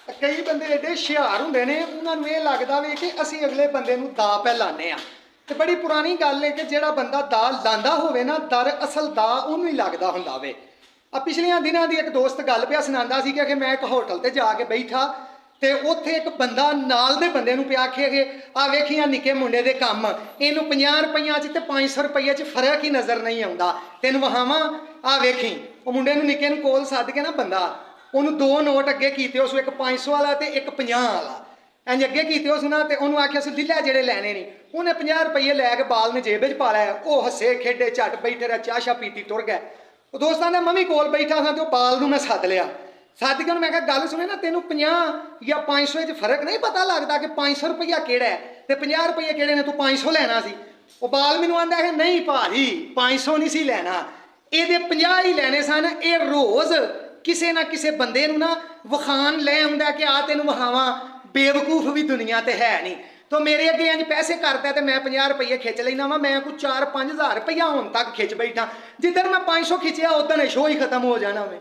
कई बंदे एडे हुशियार होंदे ने, उन्होंने ये लगता वे कि असी अगले बंदे नूं दा पै लाने आ। ते बड़ी पुरानी गल है कि जिहड़ा बंदा दा लांदा होवे ना, दर असल दा उन्होंने ही लगदा हुंदा वे। पिछलियां दिनां दी एक दोस्त गल पिया सुणांदा सी कि मैं एक होटल ते जाके बैठा ते उत्थे एक बंदा नाल दे बंदे नूं पिया आखे कि आ वेखी आ निक्के मुंडे दे कम, इहनूं 50 रुपइया च ते 500 रुपइया च फर्क ही नज़र नहीं आउंदा, तैनूं वहावां आ वेखी। वो मुंडे नूं निक्के नूं कोल सद के ना बंदा उन्होंने 2 नोट अगे किए उस, एक 500 वाला तो एक 50 वाला, इंज अगे किए उस ना, तो उन्होंने आख्या उस लीला जेड़े लैने नहीं, उन्हें 50 रुपये लैके बाल ने जेब च पा लिया। वो हसे खेडे झट बैठे रहा, चाह शाह पीती तुर गए। दोस्तां ने मैं भी कोल बैठा था, तो बाल नूं मैं सद लिया, सद के मैं गल सुने ना, तेनों 50 या 500 च फर्क नहीं पता लगता कि 500 रुपया केड़ा है तो 50 रुपये केड़े ने, तू 500 लैना सी। वो बाल मैनू आंदा है नहीं भाजी 500 नहीं सी लैना, ये 50 ही लैने सन। ये रोज़ किसी ना किसी बंदे नूं ना वखान ले आउंदा कि आ तेनूं वखावां, बेवकूफ भी दुनिया ते है नहीं। तो मेरे अगे इंज पैसे करता तो मैं 50 रुपये खिंच लेना वा, मैं कोई 4-5 हज़ार रुपया हुण तक खिंच बैठा, जिधर मैं 500 खिंचिया उधर शो ही खत्म हो जाना मैं।